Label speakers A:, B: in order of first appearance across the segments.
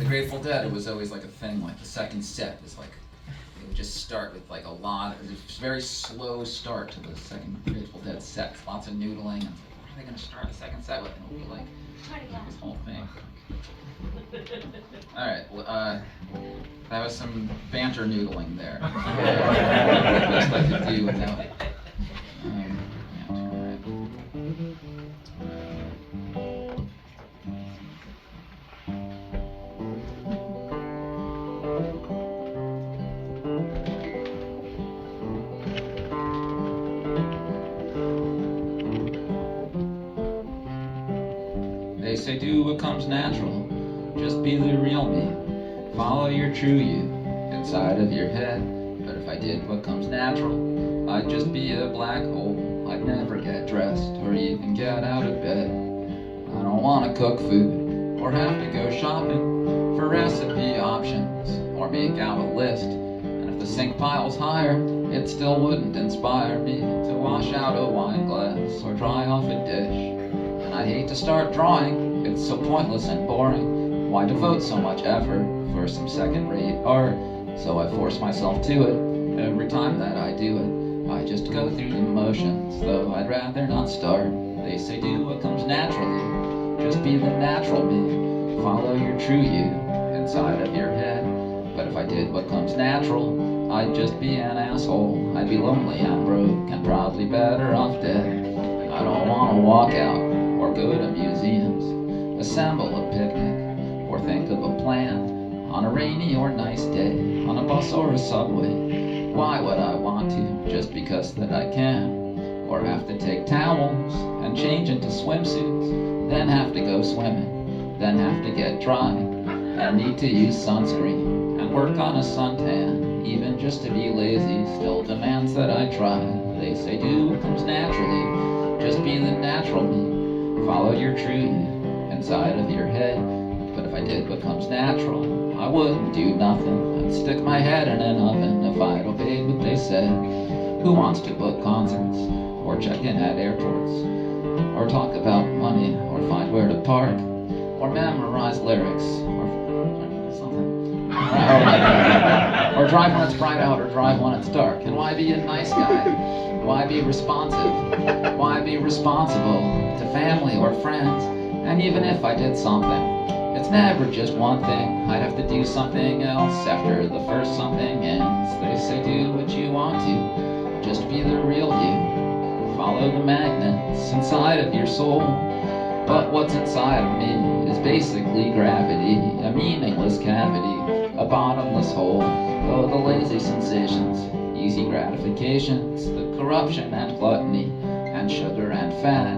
A: Grateful Dead, it was always like a thing, like the second set is like, it would just start with like a lot, it was a very slow start to the second Grateful Dead set, lots of noodling, and what are they gonna start the second set with? And it would be like, this whole thing. Alright, well, that was some banter noodling there. Best I could do without it. They say do what comes natural, just be the real me, follow your true you, inside of your head. But if I did what comes natural, I'd just be a black hole, I'd never get dressed, or even get out of bed. I don't want to cook food, or have to go shopping for recipe options, or make out a list. And if the sink pile's higher, it still wouldn't inspire me to wash out a wine glass, or dry off a dish. And I hate to start drawing, it's so pointless and boring. Why devote so much effort for some second-rate art? So I force myself to it, every time that I do it. I just go through the motions, though I'd rather not start. They say do what comes naturally, just be the natural me, follow your true you, inside of your head. But if I did what comes natural, I'd just be an asshole. I'd be lonely and broke, and probably better off dead. I don't want to walk out, or go to museums, assemble a picnic, or think of a plan, on a rainy or nice day, on a bus or a subway. Why would I want to, just because that I can? Or have to take towels, and change into swimsuits, then have to go swimming, then have to get dry, and need to use sunscreen, and work on a suntan. Even just to be lazy still demands that I try. They say do what comes naturally, just be the natural me, follow your true you, inside of your head. But if I did what comes natural, I wouldn't do nothing. I'd stick my head in an oven if I'd obeyed what they said. Who wants to book concerts, or check in at airports, or talk about money, or find where to park, or memorize lyrics, or something, or drive when it's bright out, or drive when it's dark? And why be a nice guy? Why be responsive? Why be responsible to family or friends? And even if I did something, it's never just one thing. I'd have to do something else after the first something ends. They say do what you want to, just be the real you, follow the magnets inside of your soul. But what's inside of me is basically gravity, a meaningless cavity, a bottomless hole. Oh, the lazy sensations, easy gratifications, the corruption and gluttony, and sugar and fat.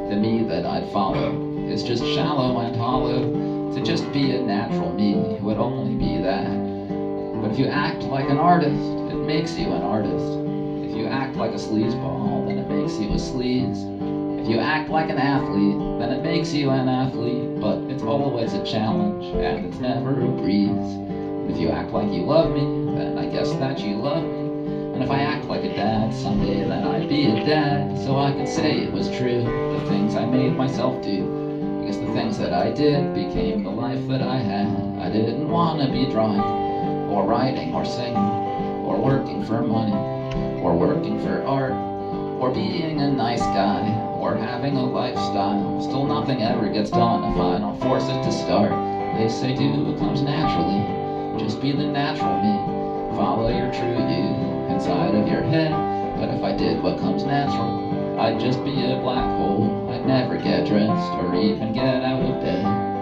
A: The me that I'd follow is just shallow and hollow. To just be a natural me would only be that. But if you act like an artist, it makes you an artist. If you act like a sleazeball, then it makes you a sleaze. If you act like an athlete, then it makes you an athlete. But it's always a challenge, and it's never a breeze. If you act like you love me, then I guess that you love me. And if I act like a dad someday, then I'd be a dad. So I could say it was true, the things I made myself do. Because the things that I did became the life that I had. I didn't want to be drawing, or writing, or singing, or working for money, or working for art, or being a nice guy, or having a lifestyle. Still nothing ever gets done if I don't force it to start. They say do what comes naturally, just be the natural me, follow your true you, inside of your head. But if I did what comes natural, I'd just be a black hole. I'd never get dressed or even get out of bed.